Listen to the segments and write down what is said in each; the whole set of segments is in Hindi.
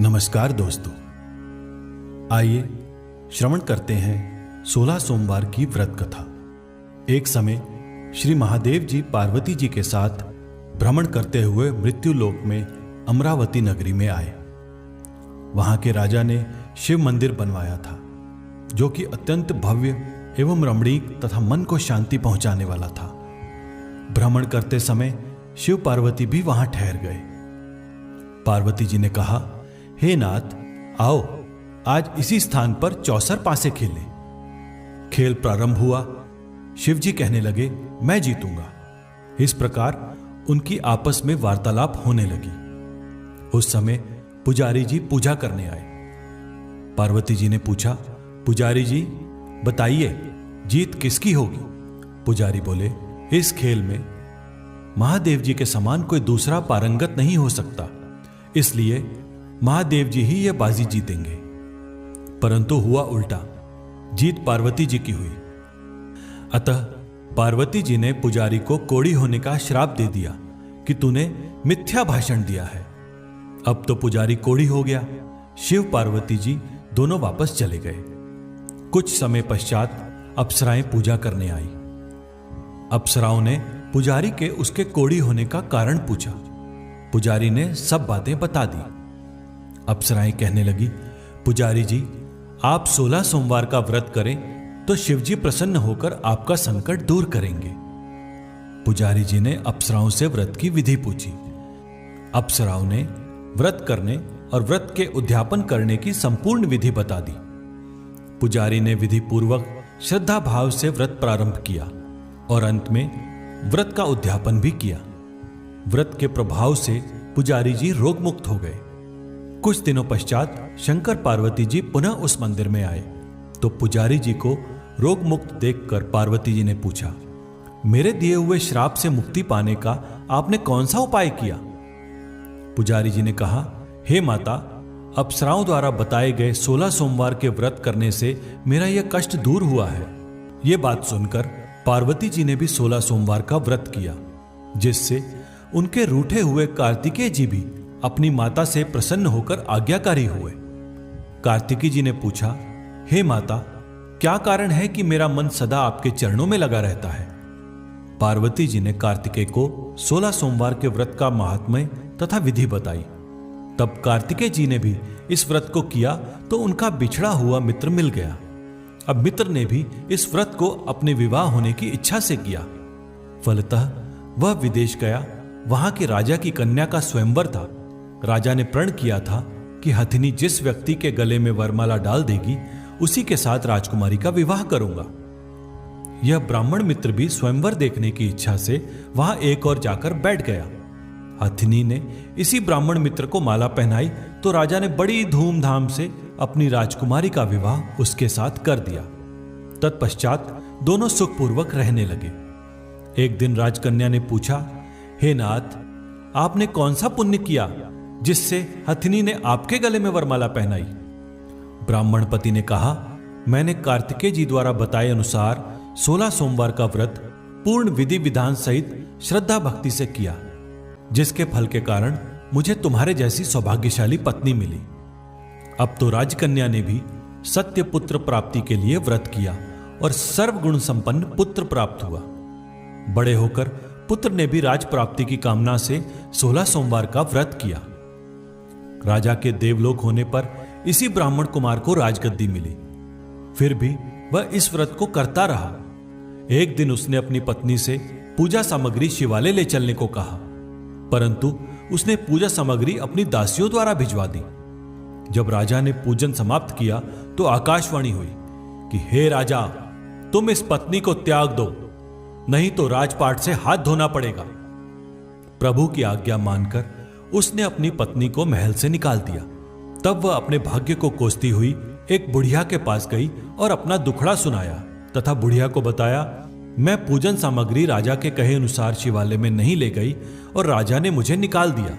नमस्कार दोस्तों, आइए श्रवण करते हैं 16 सोमवार की व्रत कथा। एक समय श्री महादेव जी पार्वती जी के साथ भ्रमण करते हुए मृत्यु लोक में अमरावती नगरी में आए। वहां के राजा ने शिव मंदिर बनवाया था, जो कि अत्यंत भव्य एवं रमणीक तथा मन को शांति पहुंचाने वाला था। भ्रमण करते समय शिव पार्वती भी वहां ठहर गए। पार्वती जी ने कहा, हे नाथ, आओ आज इसी स्थान पर चौसर पासे खेलें। खेल प्रारंभ हुआ। शिव जी कहने लगे, मैं जीतूंगा। इस प्रकार उनकी आपस में वार्तालाप होने लगी। उस समय पुजारी जी पूजा करने आए। पार्वती जी ने पूछा, पुजारी जी बताइए, जीत किसकी होगी? पुजारी बोले, इस खेल में महादेव जी के समान कोई दूसरा पारंगत नहीं हो सकता, इसलिए महादेव जी ही यह बाजी जीतेंगे। परंतु हुआ उल्टा, जीत पार्वती जी की हुई। अतः पार्वती जी ने पुजारी को कोढ़ी होने का श्राप दे दिया कि तूने मिथ्या भाषण दिया है। अब तो पुजारी कोढ़ी हो गया। शिव पार्वती जी दोनों वापस चले गए। कुछ समय पश्चात अप्सराएं पूजा करने आई। अप्सराओं ने पुजारी के उसके कोढ़ी होने का कारण पूछा। पुजारी ने सब बातें बता दी। अप्सराएं कहने लगी, पुजारी जी, आप 16 सोमवार का व्रत करें तो शिवजी प्रसन्न होकर आपका संकट दूर करेंगे। पुजारी जी ने अप्सराओं से व्रत की विधि पूछी। अप्सराओं ने व्रत करने और व्रत के उद्यापन करने की संपूर्ण विधि बता दी। पुजारी ने विधि पूर्वक श्रद्धा भाव से व्रत प्रारंभ किया और अंत में व्रत का उद्यापन भी किया। व्रत के प्रभाव से पुजारी जी रोग मुक्त हो गए। कुछ दिनों पश्चात शंकर पार्वती जी पुनः उस मंदिर में आए तो पुजारी जी को रोग मुक्त देखकर पार्वती जी ने पूछा, मेरे दिए हुए श्राप से मुक्ति पाने का आपने कौन सा उपाय किया? पुजारी जी ने कहा, हे माता, अप्सराओं द्वारा बताए गए 16 सोमवार के व्रत करने से मेरा यह कष्ट दूर हुआ है। यह बात सुनकर पार्वती जी ने भी 16 सोमवार का व्रत किया, जिससे उनके रूठे हुए कार्तिकेय जी भी अपनी माता से प्रसन्न होकर आज्ञाकारी हुए। कार्तिकी जी ने पूछा, हे माता, क्या कारण है कि मेरा मन सदा आपके चरणों में लगा रहता है? पार्वती जी ने कार्तिकेय को 16 सोमवार के व्रत का महात्म्य तथा विधि बताई। तब कार्तिकेय जी ने भी इस व्रत को किया तो उनका बिछड़ा हुआ मित्र मिल गया। अब मित्र ने भी इस व्रत को अपने विवाह होने की इच्छा से किया। फलतः वह विदेश गया। वहां के राजा की कन्या का स्वयंवर था। राजा ने प्रण किया था कि हथिनी जिस व्यक्ति के गले में वरमाला डाल देगी, उसी के साथ राजकुमारी का विवाह करूंगा। यह ब्राह्मण मित्र भी स्वयंवर देखने की इच्छा से वहां एक और जाकर बैठ गया। हथिनी ने इसी ब्राह्मण मित्र को माला पहनाई तो राजा ने बड़ी धूमधाम से अपनी राजकुमारी का विवाह उसके साथ कर दिया। तत्पश्चात दोनों सुखपूर्वक रहने लगे। एक दिन राजकन्या ने पूछा, हे नाथ, आपने कौन सा पुण्य किया जिससे हथिनी ने आपके गले में वरमाला पहनाई? ब्राह्मण पति ने कहा, मैंने कार्तिकेय जी द्वारा बताए अनुसार 16 सोमवार का व्रत पूर्ण विधि विधान सहित श्रद्धा भक्ति से किया, जिसके फल के कारण मुझे तुम्हारे जैसी सौभाग्यशाली पत्नी मिली। अब तो राजकन्या ने भी सत्य पुत्र प्राप्ति के लिए व्रत किया और सर्वगुण संपन्न पुत्र प्राप्त हुआ। बड़े होकर पुत्र ने भी राज प्राप्ति की कामना से 16 सोमवार का व्रत किया। राजा के देवलोक होने पर इसी ब्राह्मण कुमार को राजगद्दी मिली। फिर भी वह इस व्रत को करता रहा। एक दिन उसने अपनी पत्नी से पूजा सामग्री शिवालय ले चलने को कहा, परंतु उसने पूजा सामग्री अपनी दासियों द्वारा भिजवा दी। जब राजा ने पूजन समाप्त किया तो आकाशवाणी हुई कि हे राजा, तुम इस पत्नी को त्याग दो, नहीं तो राजपाट से हाथ धोना पड़ेगा। प्रभु की आज्ञा मानकर उसने अपनी पत्नी को महल से निकाल दिया। तब वह अपने भाग्य को कोसती हुई एक बुढ़िया के पास गई और अपना दुखड़ा सुनाया तथा बुढ़िया को बताया, मैं पूजन सामग्री राजा के कहे अनुसार शिवालय में नहीं ले गई और राजा ने मुझे निकाल दिया।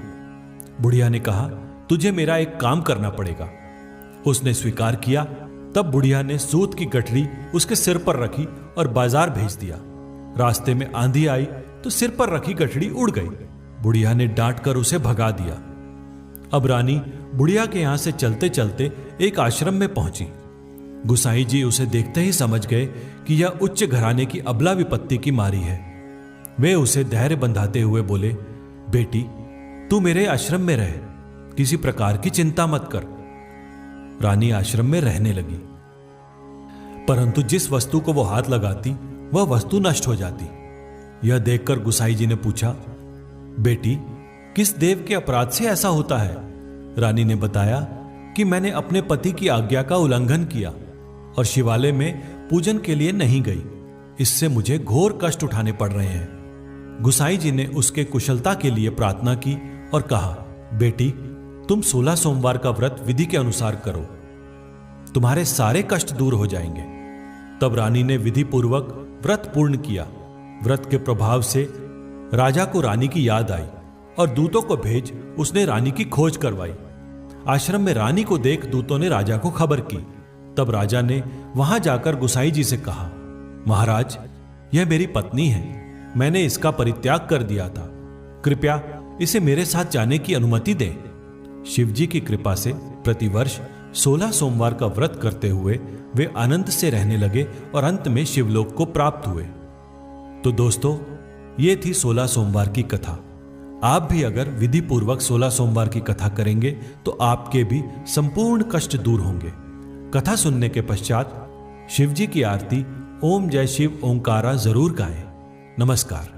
बुढ़िया ने कहा, तुझे मेरा एक काम करना पड़ेगा। उसने स्वीकार किया। तब बुढ़िया ने सूत की गठरी उसके सिर पर रखी और बाजार भेज दिया। रास्ते में आंधी आई तो सिर पर रखी गठड़ी उड़ गई। बुढ़िया ने डांट कर उसे भगा दिया। अब रानी बुढ़िया के यहां से चलते चलते एक आश्रम में पहुंची। गुसाई जी उसे देखते ही समझ गए कि यह उच्च घराने की अबला विपत्ति की मारी है। वे उसे धैर्य बंधाते हुए बोले, बेटी तू मेरे आश्रम में रह, किसी प्रकार की चिंता मत कर। रानी आश्रम में रहने लगी, परंतु जिस वस्तु को वो हाथ लगाती वह वस्तु नष्ट हो जाती। यह देखकर गुसाई जी ने पूछा, बेटी किस देव के अपराध से ऐसा होता है? रानी ने बताया कि मैंने अपने पति की आज्ञा का उल्लंघन किया और शिवालय में पूजन के लिए नहीं गई। इससे मुझे घोर कष्ट उठाने पड़ रहे हैं। गुसाई जी ने उसके कुशलता के लिए प्रार्थना की और कहा, बेटी तुम 16 सोमवार का व्रत विधि के अनुसार करो, तुम्हारे सारे कष्ट दूर हो जाएंगे। तब रानी ने विधि पूर्वक व्रत पूर्ण किया। व्रत के प्रभाव से राजा को रानी की याद आई और दूतों को भेज उसने रानी की खोज करवाई। आश्रम में रानी को देख दूतों ने राजा को खबर की। तब राजा ने वहां जाकर गुसाई जी से कहा, महाराज यह मेरी पत्नी है, मैंने इसका परित्याग कर दिया था, कृपया इसे मेरे साथ जाने की अनुमति दें। शिवजी की कृपा से प्रतिवर्ष 16 सोमवार का व्रत करते हुए वे आनंद से रहने लगे और अंत में शिवलोक को प्राप्त हुए। तो दोस्तों, ये थी 16 सोमवार की कथा। आप भी अगर विधि पूर्वक 16 सोमवार की कथा करेंगे तो आपके भी संपूर्ण कष्ट दूर होंगे। कथा सुनने के पश्चात शिवजी की आरती ओम जय शिव ओंकारा जरूर गाएं। नमस्कार।